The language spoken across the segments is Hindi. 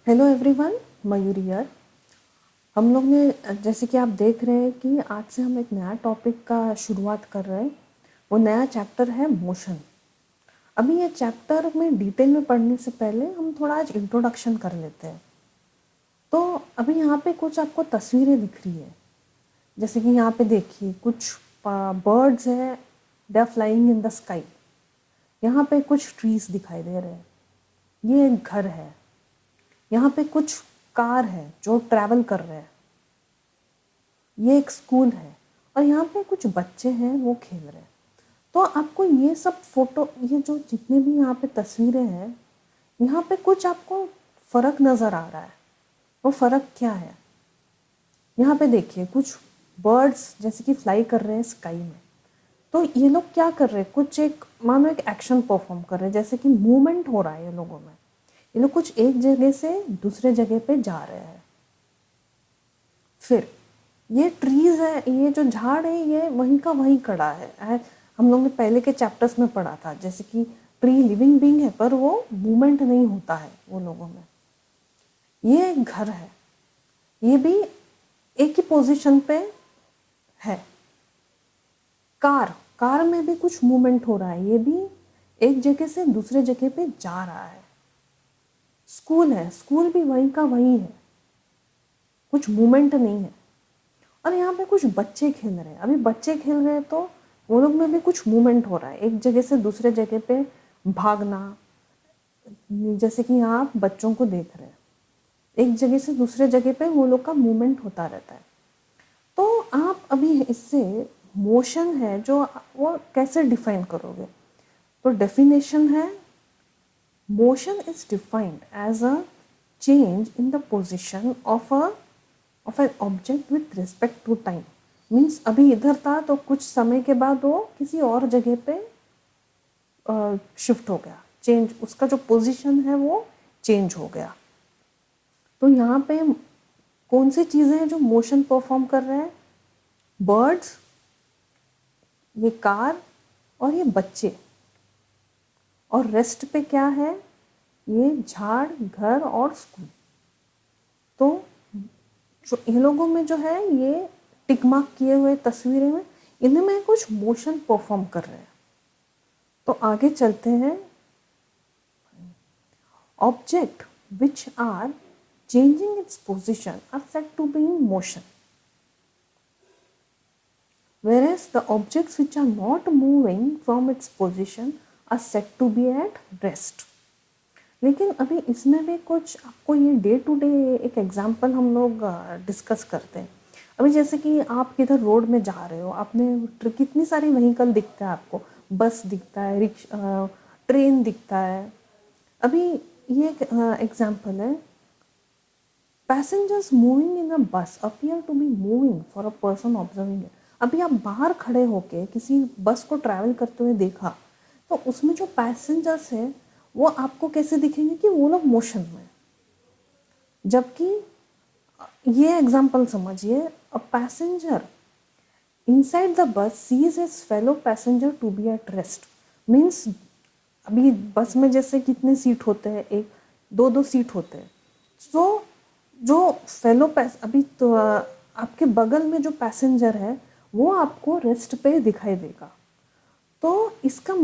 Hello everyone, Mayuri here. हम लोग ने जैसे कि आप देख रहे हैं कि आज से हम एक नया टॉपिक का शुरुआत कर रहे हैं। वो नया चैप्टर है मोशन। अभी ये चैप्टर में डिटेल में पढ़ने से पहले हम थोड़ा आज इंट्रोडक्शन कर लेते हैं। तो अभी यहाँ पे कुछ आपको तस्वीरें दिख रही है। जैसे कि यहाँ पे देखिए कुछ बर्ड्स है, they are flying in the sky. यहाँ पे कुछ ट्रीज दिखाई दे रहे हैं। ये एक घर है। यहाँ पे कुछ कार है जो ट्रैवल कर रहे हैं। ये एक स्कूल है और यहाँ पे कुछ बच्चे हैं वो खेल रहे हैं। तो आपको ये सब फोटो, ये जो जितने भी यहाँ पे तस्वीरें हैं, यहाँ पे कुछ आपको फर्क नज़र आ रहा है। वो फर्क क्या है? यहाँ पे देखिए कुछ बर्ड्स जैसे कि फ्लाई कर रहे हैं स्काई में। तो ये लोग क्या कर रहे हैं? कुछ एक मानो एक एक्शन परफॉर्म कर रहे हैं, जैसे कि मूवमेंट हो रहा है ये लोगों में। ये लोग कुछ एक जगह से दूसरे जगह पे जा रहे हैं। फिर ये ट्रीज है, ये जो झाड़ है ये वहीं का वहीं खड़ा है। हम लोग ने पहले के चैप्टर्स में पढ़ा था जैसे कि ट्री लिविंग बीइंग है पर वो मूवमेंट नहीं होता है वो लोगों में। ये एक घर है, ये भी एक ही पोजीशन पे है। कार कार में भी कुछ मूवमेंट हो रहा है, ये भी एक जगह से दूसरे जगह पे जा रहा है। स्कूल है, स्कूल भी वहीं का वहीं है, कुछ मूवमेंट नहीं है। और यहाँ पे कुछ बच्चे खेल रहे हैं। अभी बच्चे खेल रहे हैं तो वो लोग में भी कुछ मूवमेंट हो रहा है, एक जगह से दूसरे जगह पे भागना। जैसे कि यहाँ आप बच्चों को देख रहे हैं, एक जगह से दूसरे जगह पे वो लोग का मूवमेंट होता रहता है। तो आप अभी इससे मोशन है जो वो कैसे डिफाइन करोगे? तो डेफिनेशन है, motion is defined as a change in the position of an object with respect to time. Means अभी इधर था तो कुछ समय के बाद वो किसी और जगह पे शिफ्ट हो गया, चेंज, उसका जो पोजीशन है वो चेंज हो गया। तो यहाँ पे कौन सी चीज़ें हैं जो मोशन परफॉर्म कर रहे हैं? बर्ड्स, ये कार और ये बच्चे। और रेस्ट पे क्या है? ये झाड़, घर और स्कूल। तो जो इन लोगों में जो है ये टिक मार्क किए हुए तस्वीरें में, इनमें कुछ मोशन परफॉर्म कर रहे हैं। तो आगे चलते हैं। Object which are changing its position are said to be in motion, whereas the objects which are not moving from its position are said to be at rest. लेकिन अभी इसमें भी कुछ आपको ये डे टू डे एक एग्जांपल हम लोग डिस्कस करते हैं। अभी जैसे कि आप किधर रोड में जा रहे हो, आपने कितनी सारी व्हीकल दिखता है आपको, बस दिखता है, रिक्शा, ट्रेन दिखता है। अभी ये एक एग्जांपल है, passengers moving in a bus appear to be moving for a person observing it. अभी आप बाहर खड़े होके किसी बस को ट्रैवल करते हुए देखा तो उसमें जो पैसेंजर्स हैं वो आपको कैसे दिखेंगे कि वो लोग मोशन में। जबकि ये एग्जांपल समझिए, a passenger inside the bus sees his fellow passenger to be at rest. Means अभी बस में जैसे कितने सीट होते हैं, एक दो दो सीट होते हैं। सो जो फेलो अभी तो आपके बगल में जो पैसेंजर है वो आपको रेस्ट पे दिखाई देगा। तो इसका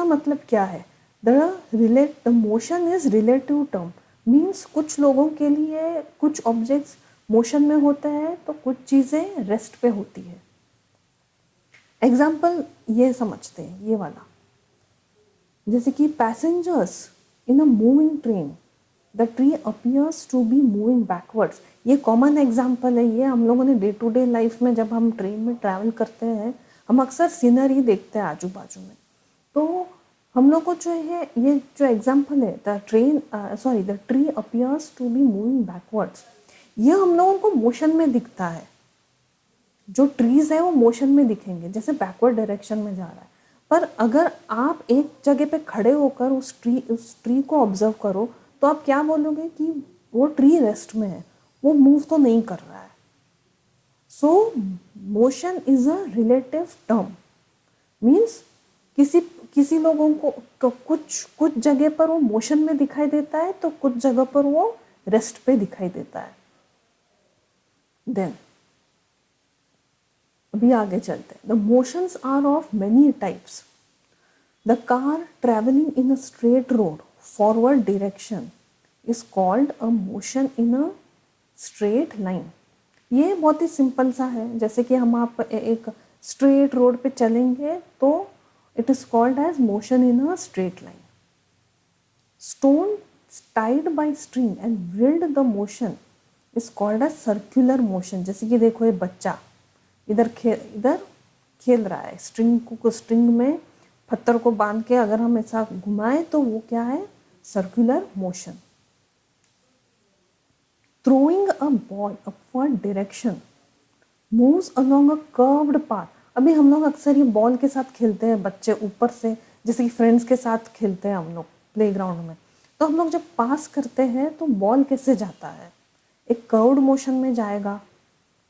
मतलब क्या है? The motion is relative term. Means कुछ लोगों के लिए कुछ ऑब्जेक्ट्स मोशन में होते हैं तो कुछ चीज़ें रेस्ट पे होती है। एग्जाम्पल ये समझते हैं, ये वाला, जैसे कि passengers in a moving train, the tree appears to be moving backwards. ये कॉमन एग्जाम्पल है, ये हम लोगों ने डे टू डे लाइफ में जब हम ट्रेन में ट्रैवल करते हैं हम अक्सर सीनरी देखते हैं आजू बाजू में। तो हम लोग को जो है ये जो एग्जाम्पल है, the tree appears to be moving backwards, ये हम लोगों को मोशन में दिखता है। जो ट्रीज है वो मोशन में दिखेंगे जैसे बैकवर्ड डायरेक्शन में जा रहा है। पर अगर आप एक जगह पे खड़े होकर उस ट्री को ऑब्जर्व करो तो आप क्या बोलोगे कि वो ट्री रेस्ट में है, वो मूव तो नहीं कर रहा है। सो motion is a relative term. Means किसी लोगों को कुछ कुछ जगह पर वो मोशन में दिखाई देता है, तो कुछ जगह पर वो रेस्ट पे दिखाई देता है। देन अभी आगे चलते हैं। The motions are of many types. The car travelling in a straight road forward direction is called a motion in a straight line. ये बहुत ही सिंपल सा है, जैसे कि हम आप एक स्ट्रेट रोड पे चलेंगे तो it is called as motion in a straight line. Stone tied by string and wheeled the motion is called as circular motion. जैसे कि देखो ये बच्चा इधर खेल रहा है, स्ट्रिंग में पत्थर को बांध के अगर हम ऐसा घुमाएं तो वो क्या है, circular motion. Throwing a ball upward direction moves along a curved path। अभी हम लोग अक्सर ये बॉल के साथ खेलते हैं, बच्चे ऊपर से, जैसे कि फ्रेंड्स के साथ खेलते हैं हम लोग प्लेग्राउंड में, तो हम लोग जब पास करते हैं तो बॉल कैसे जाता है, एक कर्व्ड मोशन में जाएगा।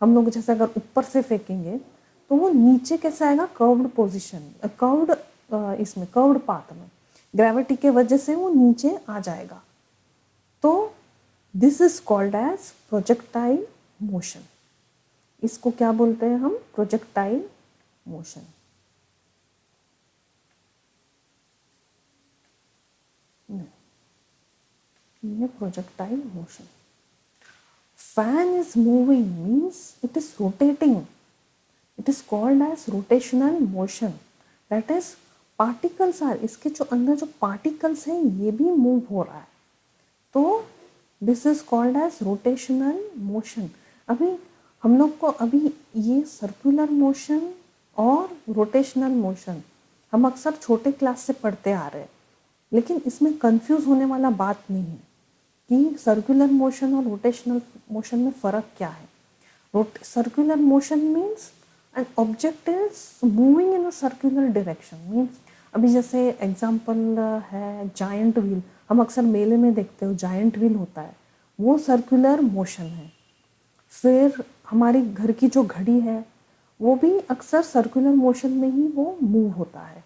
हम लोग जैसे अगर ऊपर से फेंकेंगे तो वो नीचे कैसे आएगा, कर्व्ड पोजिशन, इसमें कर्व्ड पाथ में, ग्रेविटी के वजह से वो नीचे आ जाएगा। तो this is called as projectile motion. इसको क्या बोलते हैं हम, प्रोजेक्टाइल मोशन। ये projectile motion. Fan is moving means it is rotating, it is called as rotational motion. That is particles are, इसके जो अंदर जो पार्टिकल्स हैं ये भी मूव हो रहा है, तो this is called as rotational motion. अभी हम लोग को अभी ये सर्कुलर मोशन और रोटेशनल मोशन हम अक्सर छोटे क्लास से पढ़ते आ रहे हैं, लेकिन इसमें कंफ्यूज होने वाला बात नहीं है कि सर्कुलर मोशन और रोटेशनल मोशन में फ़र्क क्या है। Circular motion means an object is moving in a circular direction. Means अभी जैसे एग्जाम्पल है जायंट व्हील, हम अक्सर मेले में देखते हो जायंट व्हील होता है, वो सर्कुलर मोशन है। फिर हमारी घर की जो घड़ी है वो भी अक्सर सर्कुलर मोशन में ही वो मूव होता है।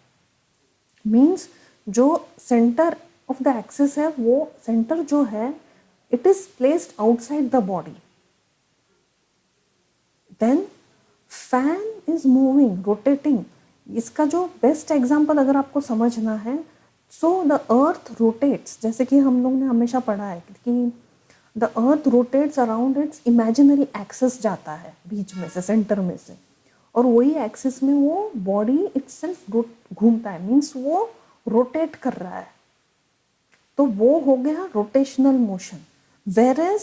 मीन्स जो सेंटर ऑफ द एक्सिस है, वो सेंटर जो है it is placed outside the body. Then fan is moving, rotating. इसका जो बेस्ट एग्जाम्पल अगर आपको समझना है, सो द अर्थ रोटेट्स, जैसे कि हम लोग ने हमेशा पढ़ा है कि the earth rotates around its imaginary axis जाता है बीच में से, सेंटर में से, और वही एक्सिस में वो बॉडी इटसेल्फ घूमता है, मीन्स वो रोटेट कर रहा है, तो वो हो गया rotational motion. Whereas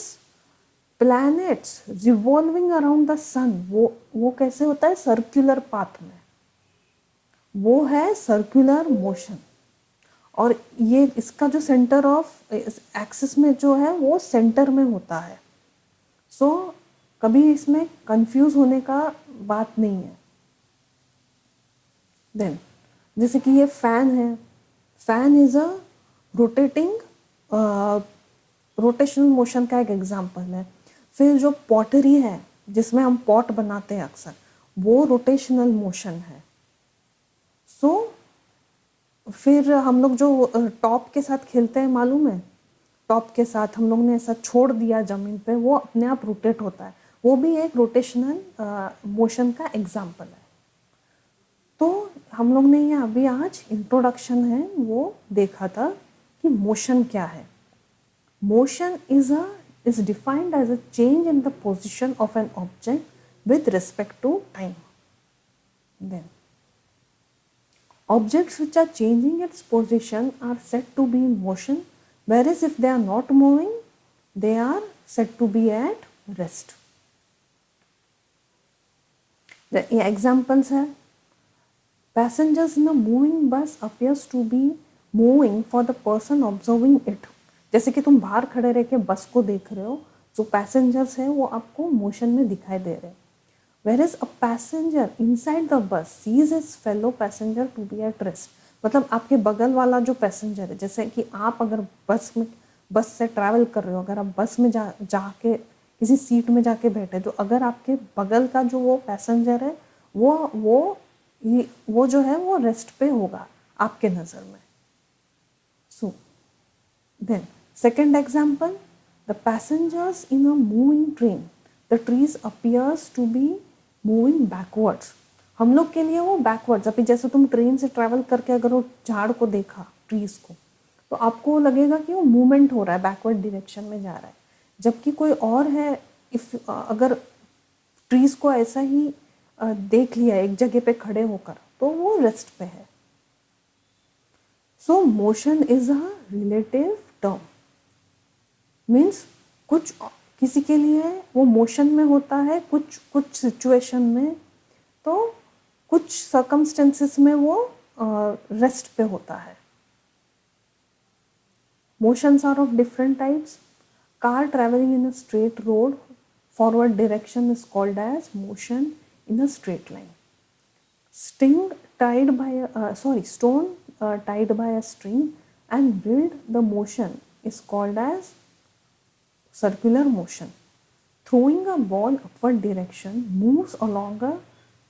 planets revolving around the sun, वो कैसे होता है, सर्कुलर पाथ में, वो है सर्कुलर मोशन। और ये इसका जो सेंटर ऑफ एक्सिस में जो है वो सेंटर में होता है। सो कभी इसमें कंफ्यूज होने का बात नहीं है। देन जैसे कि ये फैन है, fan is a rotating rotational motion का एक एग्जाम्पल है। फिर जो पॉटरी है जिसमें हम पॉट बनाते हैं अक्सर, वो रोटेशनल मोशन है। सो फिर हम लोग जो टॉप के साथ खेलते हैं, मालूम है, टॉप के साथ हम लोग ने ऐसा छोड़ दिया ज़मीन पे, वो अपने आप रोटेट होता है, वो भी एक रोटेशनल मोशन का एग्जाम्पल है। तो हम लोग ने ये अभी आज इंट्रोडक्शन है वो देखा था कि मोशन क्या है। Motion is defined as a change in the position of an object with respect to time. Then objects which are changing its position are said to be in motion, whereas if they are not moving, they are said to be at rest. The examples are passengers in a moving bus appears to be moving for the person observing it. जैसे कि तुम बाहर खड़े रह के बस को देख रहे हो, जो पैसेंजर्स हैं वो आपको मोशन में दिखाई दे रहे हैं। Whereas a passenger inside the bus sees his fellow passenger to be at rest. मतलब आपके बगल वाला जो पैसेंजर है, जैसे कि आप अगर बस से ट्रैवल कर रहे हो, अगर आप बस में जाके किसी सीट में जाके बैठे, तो अगर आपके बगल का जो वो पैसेंजर है वो जो है वो रेस्ट पे होगा, आपके नज़र में। So then second example, the passengers in a moving train, the trees appears to be moving backwards. हम लोग के लिए वो बैकवर्ड्स, अभी जैसे तुम ट्रेन से ट्रैवल करके अगर वो झाड़ को देखा, ट्रीज को, तो आपको लगेगा कि वो मूवमेंट हो रहा है, बैकवर्ड डायरेक्शन में जा रहा है। जबकि कोई और है, इफ अगर ट्रीज को ऐसा ही देख लिया एक जगह पे खड़े होकर, तो वो रेस्ट पे है। सो motion is a relative term, means कुछ किसी के लिए वो मोशन में होता है, कुछ सिचुएशन में, तो कुछ सर्कमस्टेंसेस में वो रेस्ट पे होता है। Motions are of different types. Car travelling in a straight road, forward direction is called as motion in a straight line. Stone tied by a string and build the motion is called as circular motion. Throwing a ball upward direction moves along a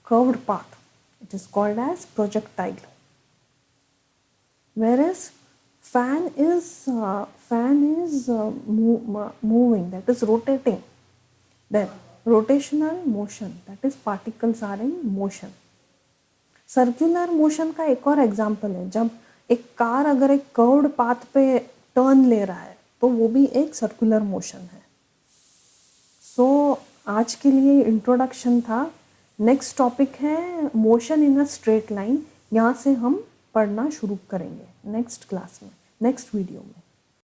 curved path. It is called as projectile. Whereas fan is moving, that is rotating. Then rotational motion, that is particles are in motion. Circular motion का एक और एग्जाम्पल है, जब एक कार अगर एक कर्व्ड पाथ पे टर्न ले रहा है तो वो भी एक सर्कुलर मोशन है। सो आज के लिए इंट्रोडक्शन था। नेक्स्ट टॉपिक है motion in a straight line. यहाँ से हम पढ़ना शुरू करेंगे नेक्स्ट क्लास में, नेक्स्ट वीडियो में।